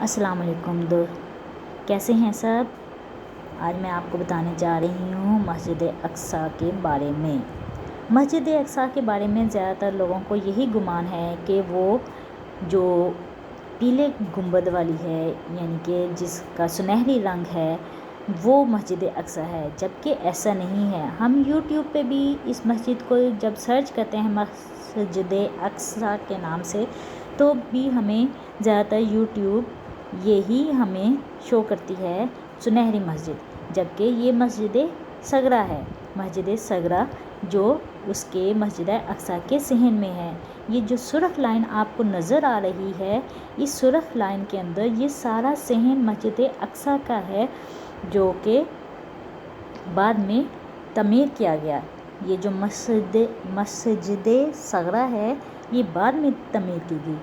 السلام علیکم کیسے ہیں سب؟ آج میں آپ کو بتانے جا رہی ہوں مسجد اقصیٰ کے بارے میں۔ مسجد اقصیٰ کے بارے میں زیادہ تر لوگوں کو یہی گمان ہے کہ وہ جو پیلے گنبد والی ہے، یعنی کہ جس کا سنہری رنگ ہے، وہ مسجد اقصیٰ ہے، جبکہ ایسا نہیں ہے۔ ہم یوٹیوب پہ بھی اس مسجد کو جب سرچ کرتے ہیں مسجد اقصیٰ کے نام سے، تو بھی ہمیں زیادہ تر یوٹیوب یہی ہمیں شو کرتی ہے سنہری مسجد، جبکہ یہ مسجد صغرا ہے۔ مسجد صغرا جو اس کے مسجد اقصیٰ کے صحن میں ہے۔ یہ جو سرخ لائن آپ کو نظر آ رہی ہے، اس سرخ لائن کے اندر یہ سارا صحن مسجد اقصیٰ کا ہے، جو کہ بعد میں تعمیر کیا گیا۔ یہ جو مسجد صغرا ہے، یہ بعد میں تعمیر کی گئی۔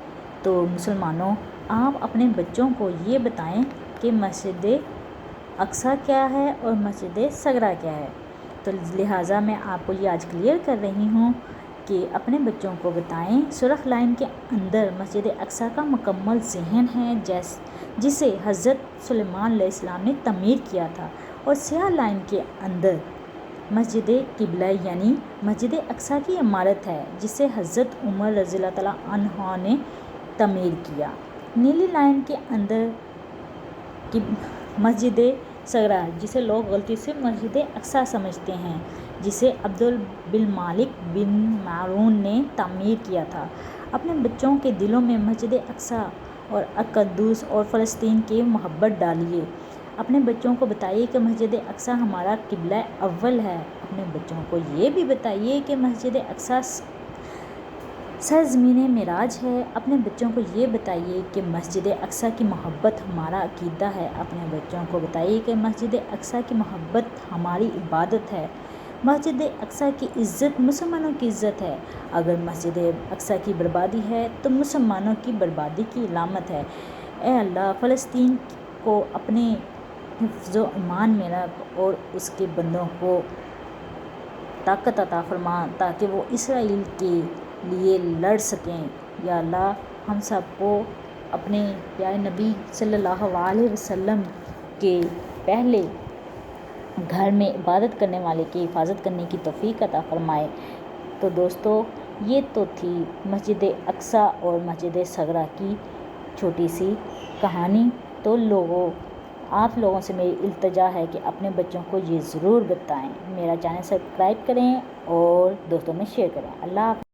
تو مسلمانوں، آپ اپنے بچوں کو یہ بتائیں کہ مسجد اقصیٰ کیا ہے اور مسجد صغرا کیا ہے۔ تو لہٰذا میں آپ کو یہ آج کلیئر کر رہی ہوں کہ اپنے بچوں کو بتائیں، سرخ لائن کے اندر مسجد اقصیٰ کا مکمل صحن ہے، جسے حضرت سلیمان علیہ السلام نے تعمیر کیا تھا، اور سیاہ لائن کے اندر مسجد قبلہ یعنی مسجد اقصیٰ کی عمارت ہے، جسے حضرت عمر رضی اللہ تعالیٰ عنہ نے تعمیر کیا۔ نیلی لائن کے اندر مسجد صغرا، جسے لوگ غلطی سے مسجد اقصیٰ سمجھتے ہیں، جسے عبدالمالک بن مارون نے تعمیر کیا تھا۔ اپنے بچوں کے دلوں میں مسجد اقصیٰ اور القدس اور فلسطین کی محبت ڈالیے۔ اپنے بچوں کو بتائیے کہ مسجد اقصیٰ ہمارا قبلہ اول ہے۔ اپنے بچوں کو یہ بھی بتائیے کہ مسجد اقصیٰ سرزمین معراج ہے۔ اپنے بچوں کو یہ بتائیے کہ مسجد اقصیٰ کی محبت ہمارا عقیدہ ہے۔ اپنے بچوں کو بتائیے کہ مسجد اقصیٰ کی محبت ہماری عبادت ہے۔ مسجد اقصیٰ کی عزت مسلمانوں کی عزت ہے۔ اگر مسجد اقصیٰ کی بربادی ہے تو مسلمانوں کی بربادی کی علامت ہے۔ اے اللہ، فلسطین کو اپنے حفظ و امان میں رکھ اور اس کے بندوں کو طاقت عطا فرما، تاکہ وہ اسرائیل کے لیے لڑ سکیں۔ یا اللہ، ہم سب کو اپنے پیارے نبی صلی اللہ علیہ وسلم کے پہلے گھر میں عبادت کرنے والے کی حفاظت کرنے کی توفیق عطا فرمائے۔ تو دوستو، یہ تو تھی مسجد اقصیٰ اور مسجد صغرا کی چھوٹی سی کہانی۔ تو آپ لوگوں سے میری التجا ہے کہ اپنے بچوں کو یہ ضرور بتائیں۔ میرا چینل سبسکرائب کریں اور دوستوں میں شیئر کریں۔ اللہ حافظ۔